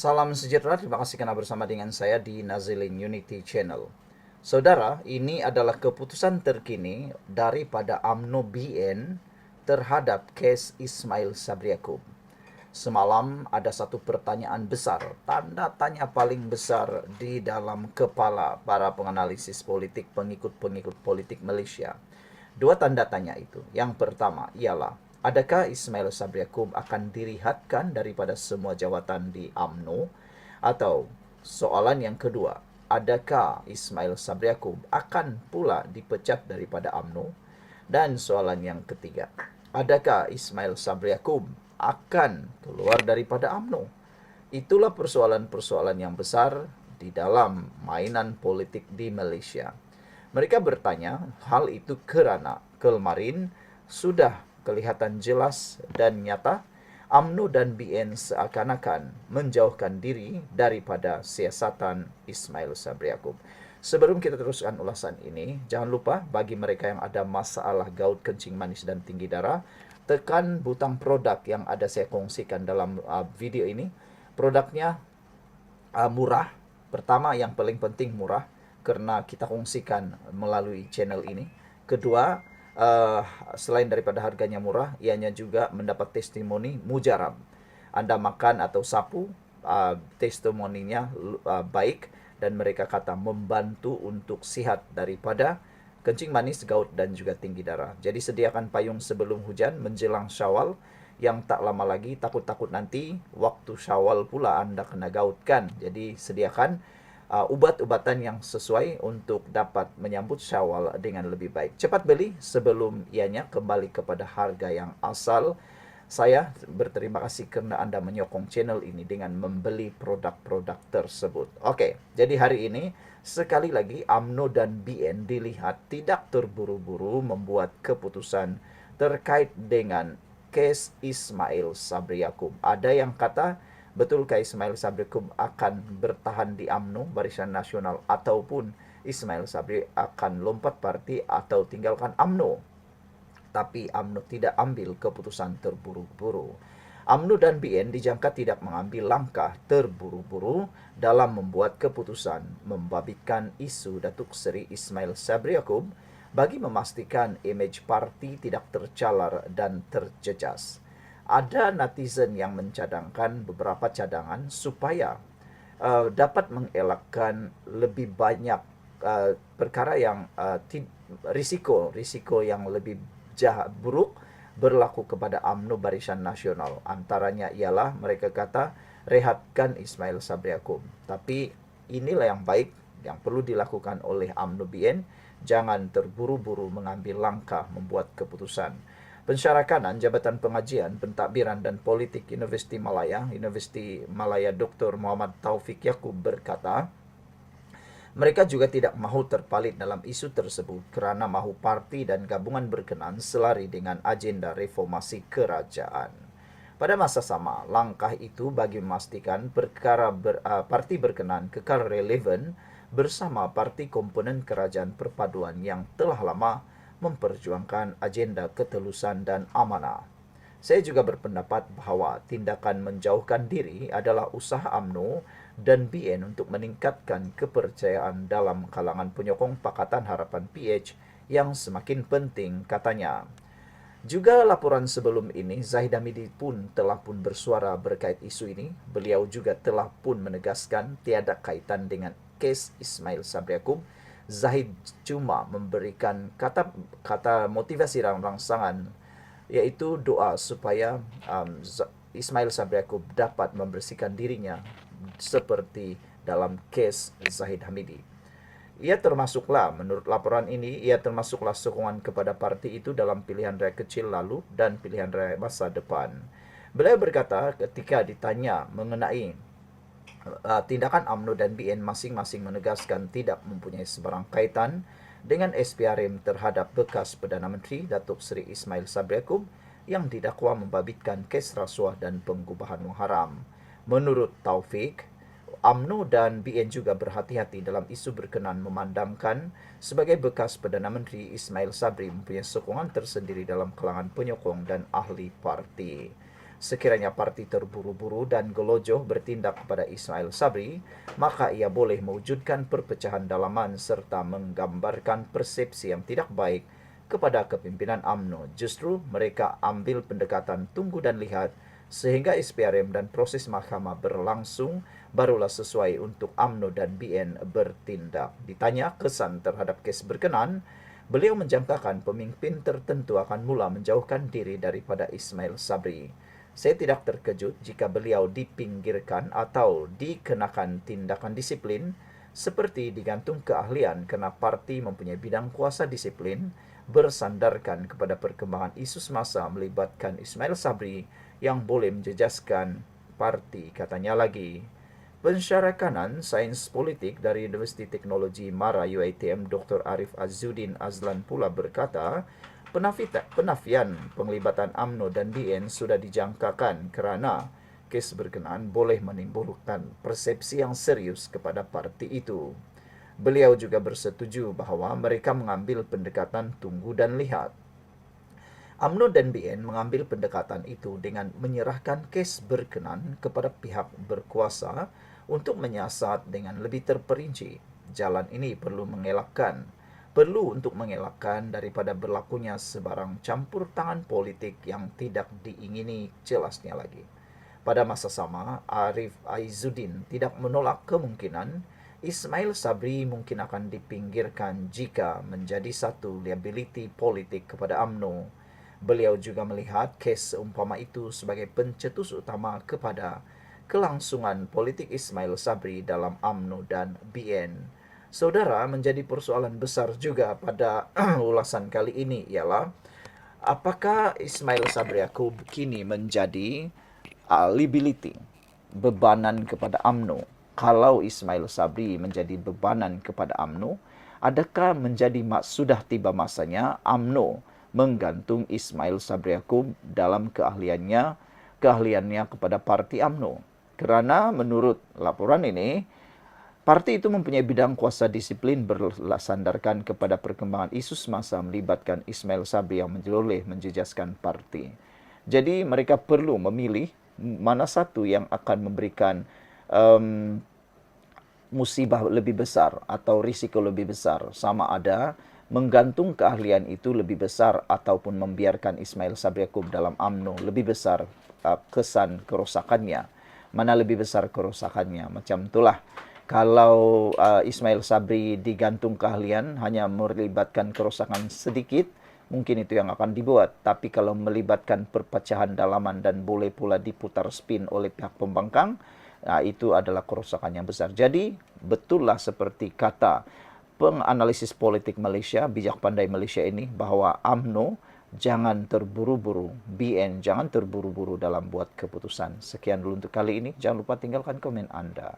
Salam sejahtera, terima kasih karena bersama dengan saya di Nazilin Unity Channel. Saudara, ini adalah keputusan terkini daripada UMNO BN terhadap kes Ismail Sabri Yaakob. Semalam ada satu pertanyaan besar, tanda tanya paling besar di dalam kepala para penganalisis politik, pengikut-pengikut politik Malaysia. Dua tanda tanya itu. Yang pertama ialah, adakah Ismail Sabri Yaakob akan dirihatkan daripada semua jawatan di UMNO? Atau soalan yang kedua, adakah Ismail Sabri Yaakob akan pula dipecat daripada UMNO? Dan soalan yang ketiga, adakah Ismail Sabri Yaakob akan keluar daripada UMNO? Itulah persoalan-persoalan yang besar di dalam mainan politik di Malaysia. Mereka bertanya hal itu kerana kemarin sudah kelihatan jelas dan nyata UMNO dan BN seakan-akan menjauhkan diri daripada siasatan Ismail Sabri Yaakob. Sebelum kita teruskan ulasan ini, jangan lupa bagi mereka yang ada masalah gout, kencing manis dan tinggi darah, tekan butang produk yang ada saya kongsikan dalam video ini. Produknya murah. Pertama, yang paling penting murah karena kita kongsikan melalui channel ini. Kedua, selain daripada harganya murah, ianya juga mendapat testimoni mujarab. Anda makan atau sapu, testimoninya baik dan mereka kata membantu untuk sihat daripada kencing manis, gout dan juga tinggi darah. Jadi sediakan payung sebelum hujan menjelang Syawal, yang tak lama lagi, takut-takut nanti waktu Syawal pula Anda kena gout kan. Jadi sediakan ubat-ubatan yang sesuai untuk dapat menyambut Syawal dengan lebih baik. Cepat beli sebelum ianya kembali kepada harga yang asal. Saya berterima kasih kerana Anda menyokong channel ini dengan membeli produk-produk tersebut. Okey, jadi hari ini sekali lagi UMNO dan BN dilihat tidak terburu-buru membuat keputusan terkait dengan kes Ismail Sabri Yaakob. Ada yang kata, betulkah Ismail Sabri Yaakob akan bertahan di UMNO, Barisan Nasional, ataupun Ismail Sabri akan lompat parti atau tinggalkan UMNO? Tapi UMNO tidak ambil keputusan terburu-buru. UMNO dan BN dijangka tidak mengambil langkah terburu-buru dalam membuat keputusan membabitkan isu Datuk Seri Ismail Sabri Yaakob bagi memastikan imej parti tidak tercalar dan terjejas. Ada netizen yang mencadangkan beberapa cadangan supaya dapat mengelakkan lebih banyak perkara yang risiko yang lebih jahat, buruk berlaku kepada UMNO Barisan Nasional. Antaranya ialah mereka kata rehatkan Ismail Sabri Yaakob. Tapi inilah yang baik yang perlu dilakukan oleh UMNO BN. Jangan terburu-buru mengambil langkah membuat keputusan. Pensyarakanan Jabatan Pengajian, Pentadbiran dan Politik Universiti Malaya Dr. Muhammad Taufik Yaakob berkata, mereka juga tidak mahu terpalit dalam isu tersebut kerana mahu parti dan gabungan berkenan selari dengan agenda reformasi kerajaan. Pada masa sama, langkah itu bagi memastikan parti berkenan kekal relevan bersama parti komponen kerajaan perpaduan yang telah lama memperjuangkan agenda ketelusan dan amanah. Saya juga berpendapat bahawa tindakan menjauhkan diri adalah usaha UMNO dan BN untuk meningkatkan kepercayaan dalam kalangan penyokong Pakatan Harapan PH yang semakin penting, katanya. Juga laporan sebelum ini, Zahid Hamidi pun telah bersuara berkait isu ini. Beliau juga telah pun menegaskan tiada kaitan dengan kes Ismail Sabri Yaakob. Zahid cuma memberikan kata motivasi rangsangan, iaitu doa supaya Ismail Sabri Yaakob dapat membersihkan dirinya seperti dalam kes Zahid Hamidi. Menurut laporan ini, ia termasuklah sokongan kepada parti itu dalam pilihan raya kecil lalu dan pilihan raya masa depan. Beliau berkata ketika ditanya mengenai tindakan UMNO dan BN, masing-masing menegaskan tidak mempunyai sebarang kaitan dengan SPRM terhadap bekas Perdana Menteri Datuk Seri Ismail Sabri Yaakob yang didakwa membabitkan kes rasuah dan penggubahan wang haram. Menurut Taufik, UMNO dan BN juga berhati-hati dalam isu berkenan memandangkan sebagai bekas Perdana Menteri Ismail Sabri mempunyai sokongan tersendiri dalam kalangan penyokong dan ahli parti. Sekiranya parti terburu-buru dan gelojoh bertindak kepada Ismail Sabri, maka ia boleh mewujudkan perpecahan dalaman serta menggambarkan persepsi yang tidak baik kepada kepimpinan UMNO. Justru mereka ambil pendekatan tunggu dan lihat sehingga SPRM dan proses mahkamah berlangsung, barulah sesuai untuk UMNO dan BN bertindak. Ditanya kesan terhadap kes berkenan, beliau menjangkakan pemimpin tertentu akan mula menjauhkan diri daripada Ismail Sabri. Saya tidak terkejut jika beliau dipinggirkan atau dikenakan tindakan disiplin seperti digantung keahlian karena parti mempunyai bidang kuasa disiplin bersandarkan kepada perkembangan isu semasa melibatkan Ismail Sabri yang boleh menjejaskan parti, katanya lagi. Pensyarah kanan Sains Politik dari Universiti Teknologi Mara UiTM Dr. Arif Azzuddin Azlan pula berkata, penafian penglibatan UMNO dan BN sudah dijangkakan kerana kes berkenaan boleh menimbulkan persepsi yang serius kepada parti itu. Beliau juga bersetuju bahawa mereka mengambil pendekatan tunggu dan lihat. UMNO dan BN mengambil pendekatan itu dengan menyerahkan kes berkenan kepada pihak berkuasa untuk menyiasat dengan lebih terperinci. Jalan ini perlu untuk mengelakkan daripada berlakunya sebarang campur tangan politik yang tidak diingini, jelasnya lagi. Pada masa sama, Arif Aizuddin tidak menolak kemungkinan Ismail Sabri mungkin akan dipinggirkan jika menjadi satu liability politik kepada UMNO. Beliau juga melihat kes seumpama itu sebagai pencetus utama kepada kelangsungan politik Ismail Sabri dalam UMNO dan BN. Saudara, menjadi persoalan besar juga pada ulasan kali ini ialah apakah Ismail Sabri Yaakob kini menjadi liability, bebanan kepada UMNO? Kalau Ismail Sabri menjadi bebanan kepada UMNO, adakah sudah tiba masanya UMNO menggantung Ismail Sabri Yaakob dalam keahliannya kepada parti UMNO? Kerana menurut laporan ini, parti itu mempunyai bidang kuasa disiplin bersandarkan kepada perkembangan isu semasa melibatkan Ismail Sabri yang boleh menjejaskan parti. Jadi mereka perlu memilih mana satu yang akan memberikan musibah lebih besar atau risiko lebih besar, sama ada menggantung keahlian itu lebih besar ataupun membiarkan Ismail Sabri Yaakob dalam UMNO lebih besar kesan kerosakannya. Mana lebih besar kerosakannya? Macam itulah. Kalau Ismail Sabri digantung keahlian hanya melibatkan kerosakan sedikit, mungkin itu yang akan dibuat. Tapi kalau melibatkan perpecahan dalaman dan boleh pula diputar spin oleh pihak pembangkang, itu adalah kerosakan yang besar. Jadi, betullah seperti kata penganalisis politik Malaysia, bijak pandai Malaysia ini, bahawa UMNO jangan terburu-buru, BN jangan terburu-buru dalam buat keputusan. Sekian dulu untuk kali ini. Jangan lupa tinggalkan komen Anda.